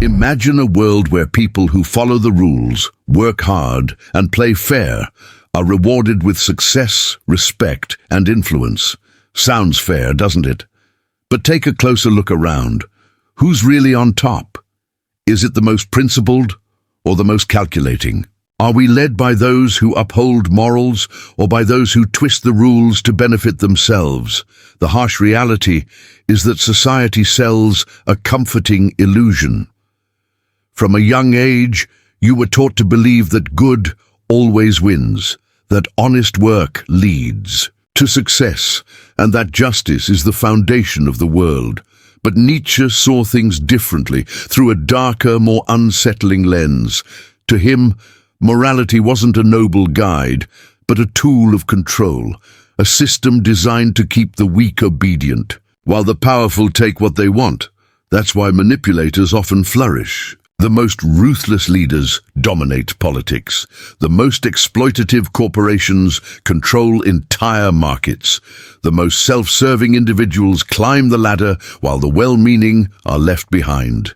Imagine a world where people who follow the rules, work hard, and play fair are rewarded with success, respect, and influence. Sounds fair, doesn't it? But take a closer look around. Who's really on top? Is it the most principled or the most calculating? Are we led by those who uphold morals or by those who twist the rules to benefit themselves? The harsh reality is that society sells a comforting illusion. From a young age, you were taught to believe that good always wins, that honest work leads to success, and that justice is the foundation of the world. But Nietzsche saw things differently, through a darker, more unsettling lens. To him, morality wasn't a noble guide, but a tool of control, a system designed to keep the weak obedient, while the powerful take what they want. That's why manipulators often flourish. The most ruthless leaders dominate politics. The most exploitative corporations control entire markets. The most self-serving individuals climb the ladder while the well-meaning are left behind.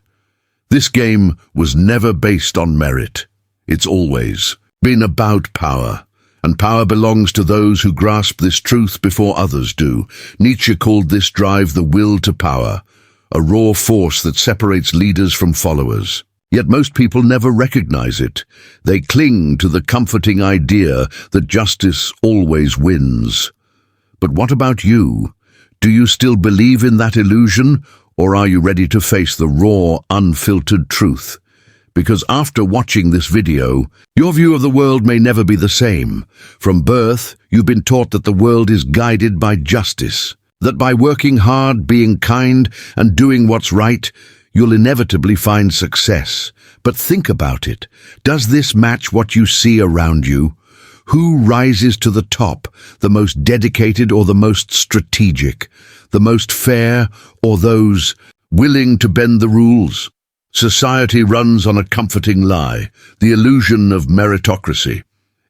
This game was never based on merit. It's always been about power. And power belongs to those who grasp this truth before others do. Nietzsche called this drive the will to power, a raw force that separates leaders from followers. Yet most people never recognize it. They cling to the comforting idea that justice always wins. But what about you? Do you still believe in that illusion, or are you ready to face the raw, unfiltered truth? Because after watching this video, your view of the world may never be the same. From birth, you've been taught that the world is guided by justice, that by working hard, being kind, and doing what's right, you'll inevitably find success. But think about it. Does this match what you see around you? Who rises to the top, the most dedicated or the most strategic, the most fair or those willing to bend the rules? Society runs on a comforting lie, the illusion of meritocracy.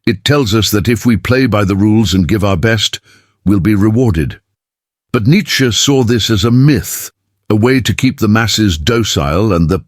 It tells us that if we play by the rules and give our best, we'll be rewarded. But Nietzsche saw this as a myth, a way to keep the masses docile and the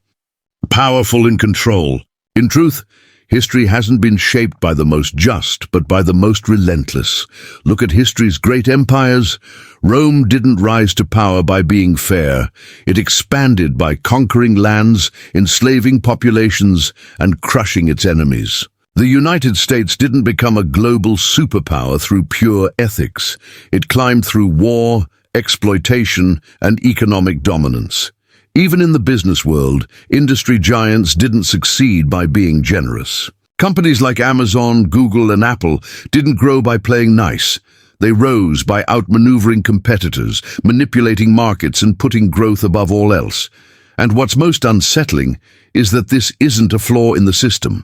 powerful in control. In truth, history hasn't been shaped by the most just, but by the most relentless. Look at history's great empires. Rome didn't rise to power by being fair. It expanded by conquering lands, enslaving populations, and crushing its enemies. The United States didn't become a global superpower through pure ethics. It climbed through war, exploitation, and economic dominance. Even in the business world, industry giants didn't succeed by being generous. Companies like Amazon, Google, and Apple didn't grow by playing nice. They rose by outmaneuvering competitors, manipulating markets, and putting growth above all else. And what's most unsettling is that this isn't a flaw in the system.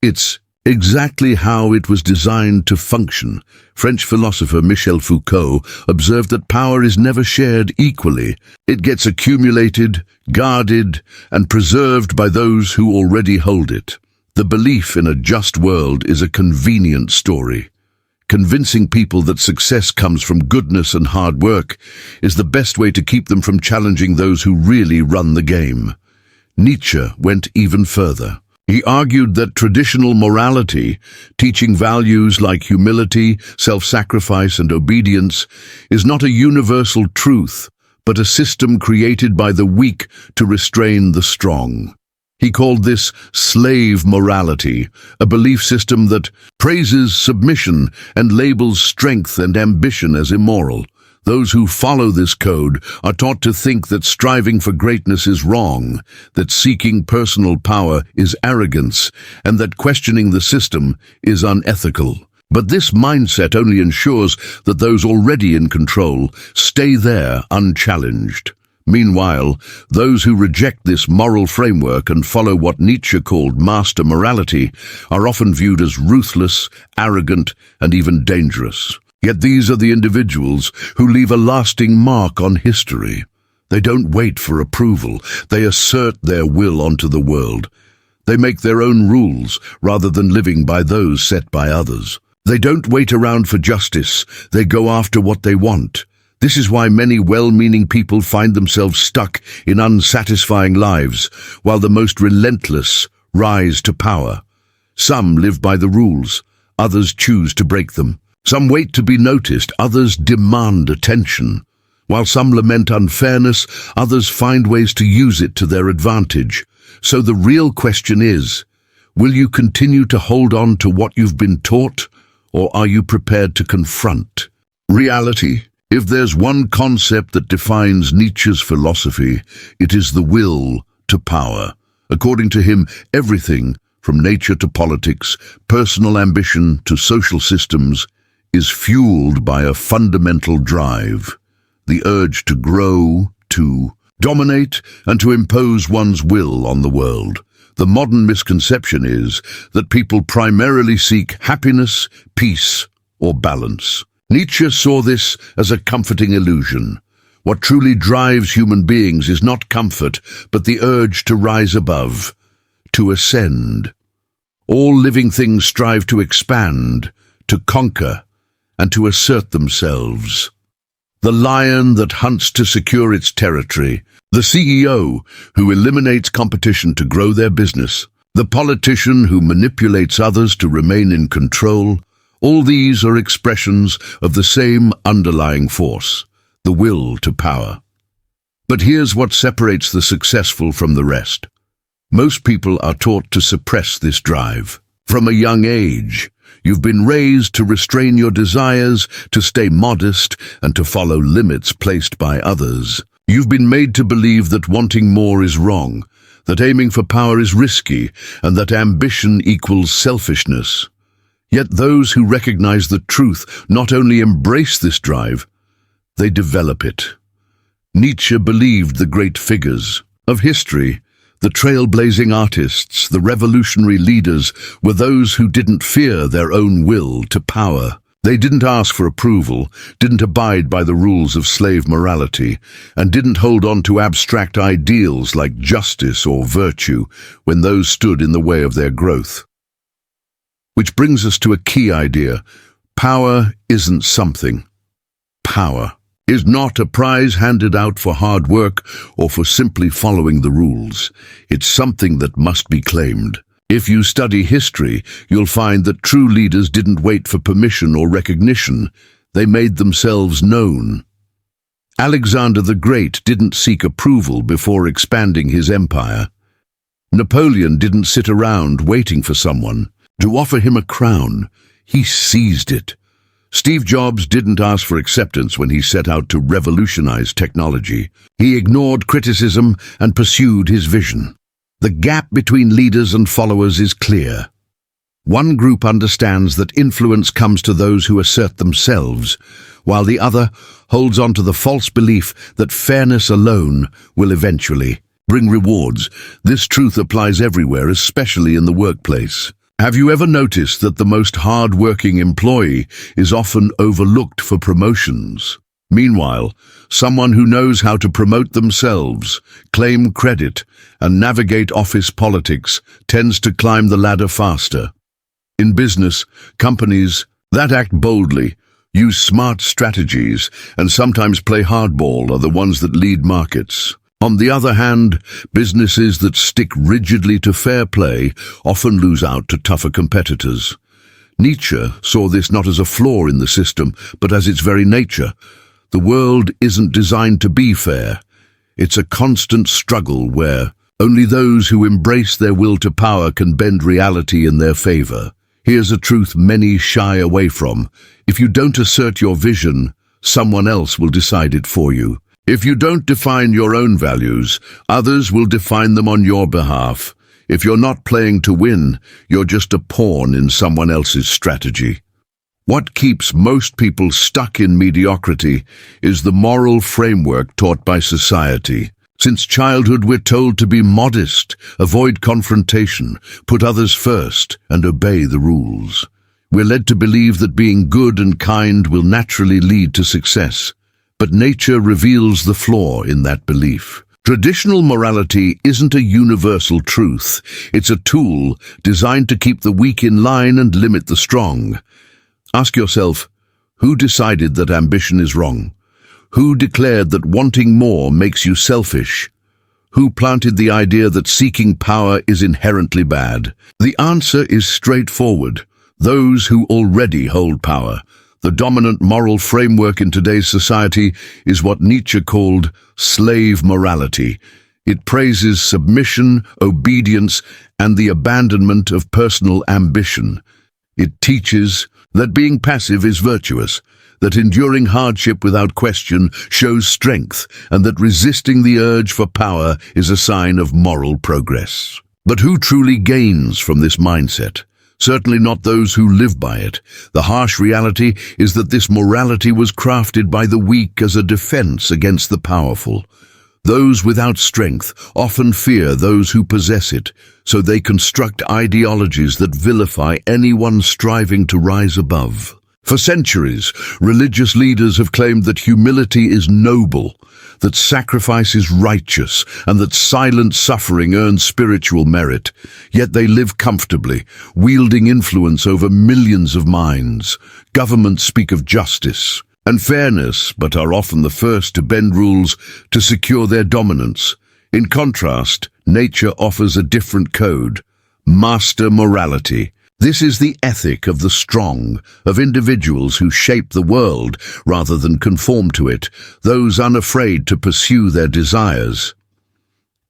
It's exactly how it was designed to function. French philosopher Michel Foucault observed that power is never shared equally. It gets accumulated, guarded, and preserved by those who already hold it. The belief in a just world is a convenient story. Convincing people that success comes from goodness and hard work is the best way to keep them from challenging those who really run the game. Nietzsche went even further. He argued that traditional morality, teaching values like humility, self-sacrifice, and obedience, is not a universal truth, but a system created by the weak to restrain the strong. He called this slave morality, a belief system that praises submission and labels strength and ambition as immoral. Those who follow this code are taught to think that striving for greatness is wrong, that seeking personal power is arrogance, and that questioning the system is unethical. But this mindset only ensures that those already in control stay there unchallenged. Meanwhile, those who reject this moral framework and follow what Nietzsche called master morality are often viewed as ruthless, arrogant, and even dangerous. Yet these are the individuals who leave a lasting mark on history. They don't wait for approval. They assert their will onto the world. They make their own rules rather than living by those set by others. They don't wait around for justice. They go after what they want. This is why many well-meaning people find themselves stuck in unsatisfying lives, while the most relentless rise to power. Some live by the rules, others choose to break them. Some wait to be noticed, others demand attention. While some lament unfairness, others find ways to use it to their advantage. So the real question is, will you continue to hold on to what you've been taught, or are you prepared to confront reality? If there's one concept that defines Nietzsche's philosophy, it is the will to power. According to him, everything, from nature to politics, personal ambition to social systems, is fueled by a fundamental drive, the urge to grow, to dominate, and to impose one's will on the world. The modern misconception is that people primarily seek happiness, peace, or balance. Nietzsche saw this as a comforting illusion. What truly drives human beings is not comfort, but the urge to rise above, to ascend. All living things strive to expand, to conquer, and to assert themselves. The lion that hunts to secure its territory, the CEO who eliminates competition to grow their business, the politician who manipulates others to remain in control, all these are expressions of the same underlying force, the will to power. But here's what separates the successful from the rest. Most people are taught to suppress this drive. From a young age, you've been raised to restrain your desires, to stay modest, and to follow limits placed by others. You've been made to believe that wanting more is wrong, that aiming for power is risky, and that ambition equals selfishness. Yet those who recognize the truth not only embrace this drive, they develop it. Nietzsche believed the great figures of history, the trailblazing artists, the revolutionary leaders, were those who didn't fear their own will to power. They didn't ask for approval, didn't abide by the rules of slave morality, and didn't hold on to abstract ideals like justice or virtue when those stood in the way of their growth. Which brings us to a key idea. Power isn't something. Power is not a prize handed out for hard work or for simply following the rules. It's something that must be claimed. If you study history, you'll find that true leaders didn't wait for permission or recognition. They made themselves known. Alexander the Great didn't seek approval before expanding his empire. Napoleon didn't sit around waiting for someone to offer him a crown. He seized it. Steve Jobs didn't ask for acceptance when he set out to revolutionize technology. He ignored criticism and pursued his vision. The gap between leaders and followers is clear. One group understands that influence comes to those who assert themselves, while the other holds on to the false belief that fairness alone will eventually bring rewards. This truth applies everywhere, especially in the workplace. Have you ever noticed that the most hard-working employee is often overlooked for promotions? Meanwhile, someone who knows how to promote themselves, claim credit, and navigate office politics tends to climb the ladder faster. In business, companies that act boldly, use smart strategies, and sometimes play hardball are the ones that lead markets. On the other hand, businesses that stick rigidly to fair play often lose out to tougher competitors. Nietzsche saw this not as a flaw in the system, but as its very nature. The world isn't designed to be fair. It's a constant struggle where only those who embrace their will to power can bend reality in their favor. Here's a truth many shy away from. If you don't assert your vision, someone else will decide it for you. If you don't define your own values, others will define them on your behalf. If you're not playing to win, you're just a pawn in someone else's strategy. What keeps most people stuck in mediocrity is the moral framework taught by society. Since childhood, we're told to be modest, avoid confrontation, put others first, and obey the rules. We're led to believe that being good and kind will naturally lead to success. But nature reveals the flaw in that belief. Traditional morality isn't a universal truth. It's a tool designed to keep the weak in line and limit the strong. Ask yourself, who decided that ambition is wrong? Who declared that wanting more makes you selfish? Who planted the idea that seeking power is inherently bad? The answer is straightforward. Those who already hold power. The dominant moral framework in today's society is what Nietzsche called slave morality. It praises submission, obedience, and the abandonment of personal ambition. It teaches that being passive is virtuous, that enduring hardship without question shows strength, and that resisting the urge for power is a sign of moral progress. But who truly gains from this mindset? Certainly not those who live by it. The harsh reality is that this morality was crafted by the weak as a defense against the powerful. Those without strength often fear those who possess it, so they construct ideologies that vilify anyone striving to rise above. For centuries, religious leaders have claimed that humility is noble, that sacrifice is righteous, and that silent suffering earns spiritual merit. Yet they live comfortably, wielding influence over millions of minds. Governments speak of justice and fairness, but are often the first to bend rules to secure their dominance. In contrast, nature offers a different code: master morality. This is the ethic of the strong, of individuals who shape the world rather than conform to it, those unafraid to pursue their desires.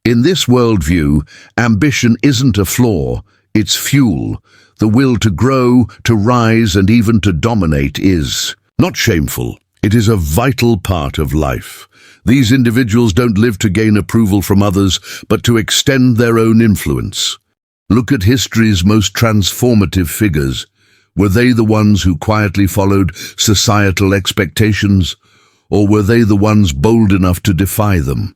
In this worldview, ambition isn't a flaw, it's fuel. The will to grow, to rise, and even to dominate is not shameful. It is a vital part of life. These individuals don't live to gain approval from others, but to extend their own influence. Look at history's most transformative figures. Were they the ones who quietly followed societal expectations, or were they the ones bold enough to defy them?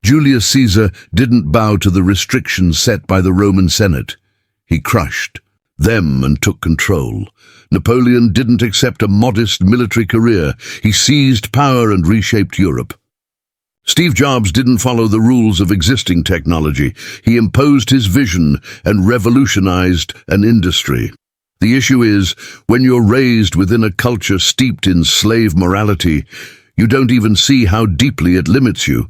Julius Caesar didn't bow to the restrictions set by the Roman Senate. He crushed them and took control. Napoleon didn't accept a modest military career. He seized power and reshaped Europe. Steve Jobs didn't follow the rules of existing technology. He imposed his vision and revolutionized an industry. The issue is, when you're raised within a culture steeped in slave morality, you don't even see how deeply it limits you.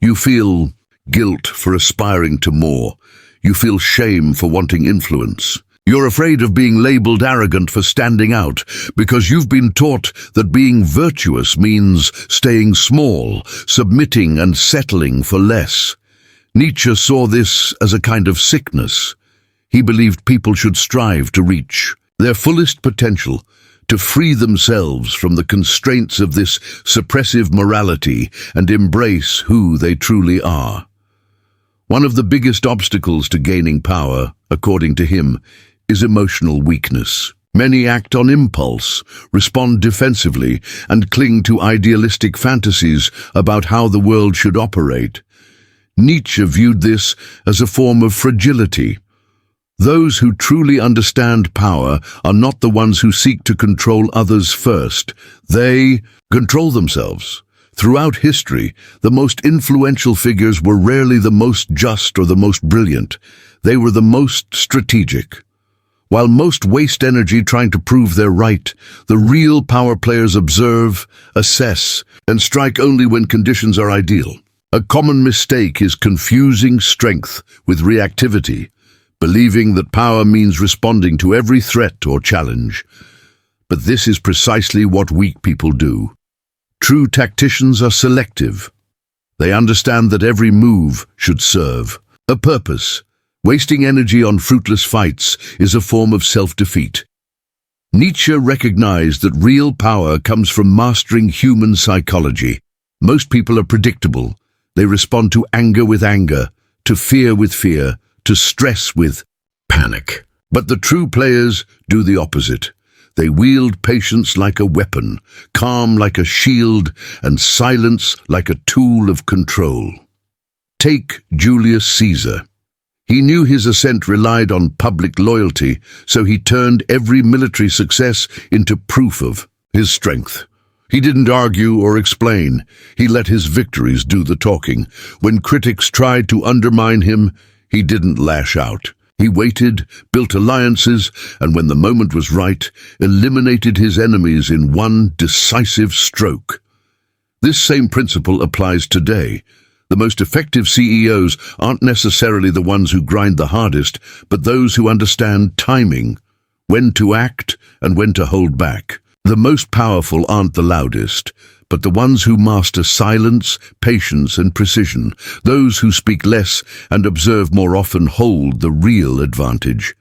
You feel guilt for aspiring to more. You feel shame for wanting influence. You're afraid of being labeled arrogant for standing out because you've been taught that being virtuous means staying small, submitting and settling for less. Nietzsche saw this as a kind of sickness. He believed people should strive to reach their fullest potential, to free themselves from the constraints of this suppressive morality and embrace who they truly are. One of the biggest obstacles to gaining power, according to him, is emotional weakness. Many act on impulse, respond defensively, and cling to idealistic fantasies about how the world should operate. Nietzsche viewed this as a form of fragility. Those who truly understand power are not the ones who seek to control others first. They control themselves. Throughout history, the most influential figures were rarely the most just or the most brilliant. They were the most strategic. While most waste energy trying to prove they're right, the real power players observe, assess, and strike only when conditions are ideal. A common mistake is confusing strength with reactivity, believing that power means responding to every threat or challenge. But this is precisely what weak people do. True tacticians are selective. They understand that every move should serve a purpose. Wasting energy on fruitless fights is a form of self-defeat. Nietzsche recognized that real power comes from mastering human psychology. Most people are predictable. They respond to anger with anger, to fear with fear, to stress with panic. But the true players do the opposite. They wield patience like a weapon, calm like a shield, and silence like a tool of control. Take Julius Caesar. He knew his ascent relied on public loyalty, so he turned every military success into proof of his strength. He didn't argue or explain. He let his victories do the talking. When critics tried to undermine him, he didn't lash out. He waited, built alliances, and when the moment was right, eliminated his enemies in one decisive stroke. This same principle applies today. The most effective CEOs aren't necessarily the ones who grind the hardest, but those who understand timing, when to act and when to hold back. The most powerful aren't the loudest, but the ones who master silence, patience, and precision. Those who speak less and observe more often hold the real advantage.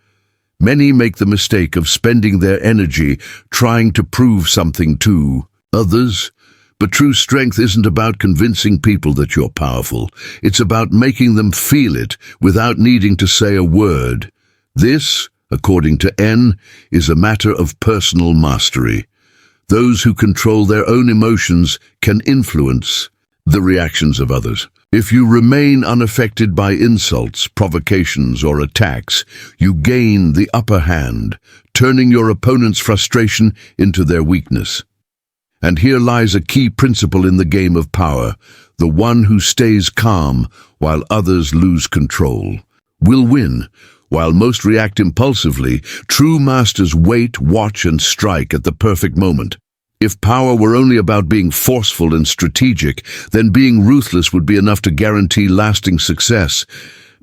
Many make the mistake of spending their energy trying to prove something to others. But true strength isn't about convincing people that you're powerful. It's about making them feel it without needing to say a word. This, according to N, is a matter of personal mastery. Those who control their own emotions can influence the reactions of others. If you remain unaffected by insults, provocations, or attacks, you gain the upper hand, turning your opponent's frustration into their weakness. And here lies a key principle in the game of power. The one who stays calm while others lose control will win. While most react impulsively, true masters wait, watch, and strike at the perfect moment. If power were only about being forceful and strategic, then being ruthless would be enough to guarantee lasting success.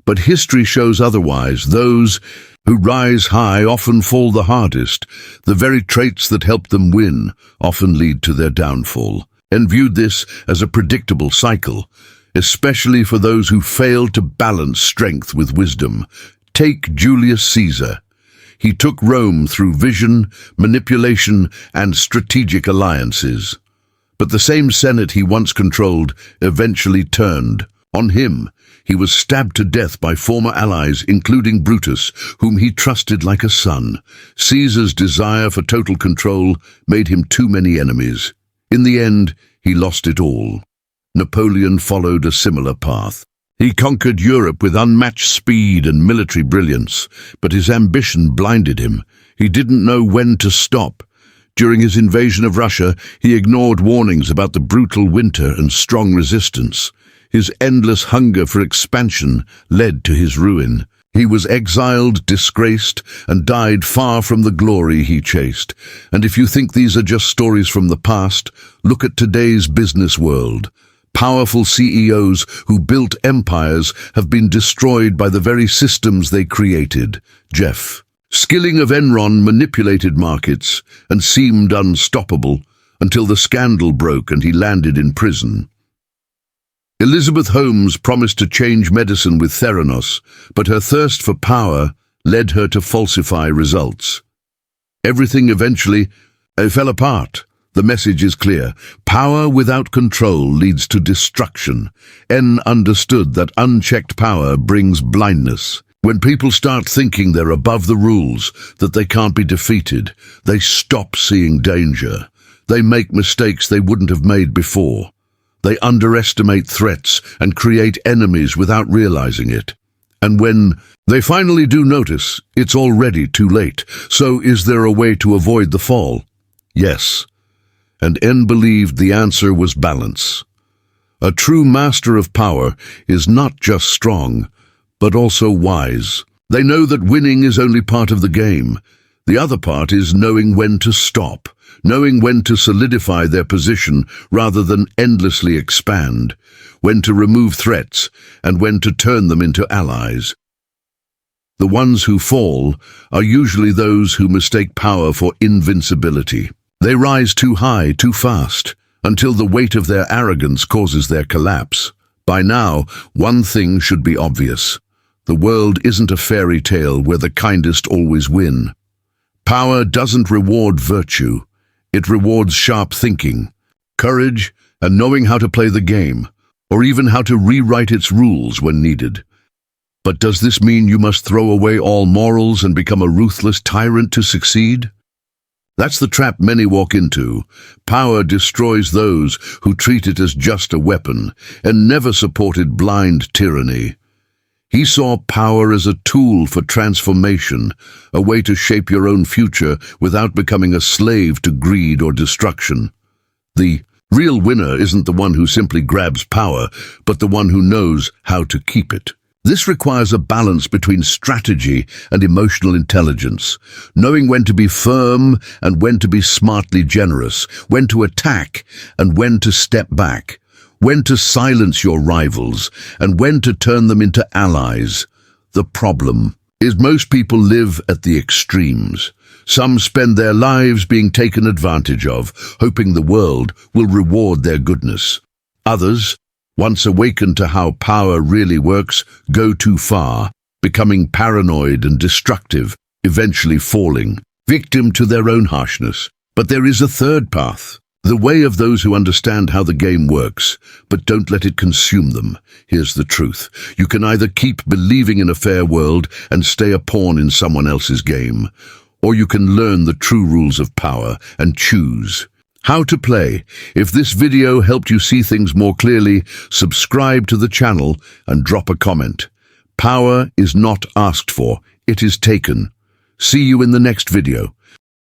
But history shows otherwise. Those who rise high often fall the hardest. The very traits that help them win often lead to their downfall. And viewed this as a predictable cycle, especially for those who fail to balance strength with wisdom. Take Julius Caesar. He took Rome through vision, manipulation, and strategic alliances. But the same Senate he once controlled eventually turned on him. He was stabbed to death by former allies, including Brutus, whom he trusted like a son. Caesar's desire for total control made him too many enemies. In the end, he lost it all. Napoleon followed a similar path. He conquered Europe with unmatched speed and military brilliance, but his ambition blinded him. He didn't know when to stop. During his invasion of Russia, he ignored warnings about the brutal winter and strong resistance. His endless hunger for expansion led to his ruin. He was exiled, disgraced, and died far from the glory he chased. And if you think these are just stories from the past, look at today's business world. Powerful CEOs who built empires have been destroyed by the very systems they created. Jeff Skilling of Enron manipulated markets and seemed unstoppable until the scandal broke and he landed in prison. Elizabeth Holmes promised to change medicine with Theranos, but her thirst for power led her to falsify results. Everything eventually fell apart. The message is clear. Power without control leads to destruction. N understood that unchecked power brings blindness. When people start thinking they're above the rules, that they can't be defeated, they stop seeing danger. They make mistakes they wouldn't have made before. They underestimate threats and create enemies without realizing it. And when they finally do notice, it's already too late. So is there a way to avoid the fall? Yes. And N believed the answer was balance. A true master of power is not just strong, but also wise. They know that winning is only part of the game. The other part is knowing when to stop, knowing when to solidify their position rather than endlessly expand, when to remove threats, and when to turn them into allies. The ones who fall are usually those who mistake power for invincibility. They rise too high, too fast, until the weight of their arrogance causes their collapse. By now, one thing should be obvious. The world isn't a fairy tale where the kindest always win. Power doesn't reward virtue. It rewards sharp thinking, courage, and knowing how to play the game, or even how to rewrite its rules when needed. But does this mean you must throw away all morals and become a ruthless tyrant to succeed? That's the trap many walk into. Power destroys those who treat it as just a weapon and never supported blind tyranny. He saw power as a tool for transformation, a way to shape your own future without becoming a slave to greed or destruction. The real winner isn't the one who simply grabs power, but the one who knows how to keep it. This requires a balance between strategy and emotional intelligence, knowing when to be firm and when to be smartly generous, when to attack and when to step back, when to silence your rivals and when to turn them into allies. The problem is most people live at the extremes. Some spend their lives being taken advantage of, hoping the world will reward their goodness. Others, once awakened to how power really works, go too far, becoming paranoid and destructive, eventually falling victim to their own harshness. But there is a third path, the way of those who understand how the game works, but don't let it consume them. Here's the truth. You can either keep believing in a fair world and stay a pawn in someone else's game, or you can learn the true rules of power and choose how to play. If this video helped you see things more clearly, subscribe to the channel and drop a comment. Power is not asked for, it is taken. See you in the next video.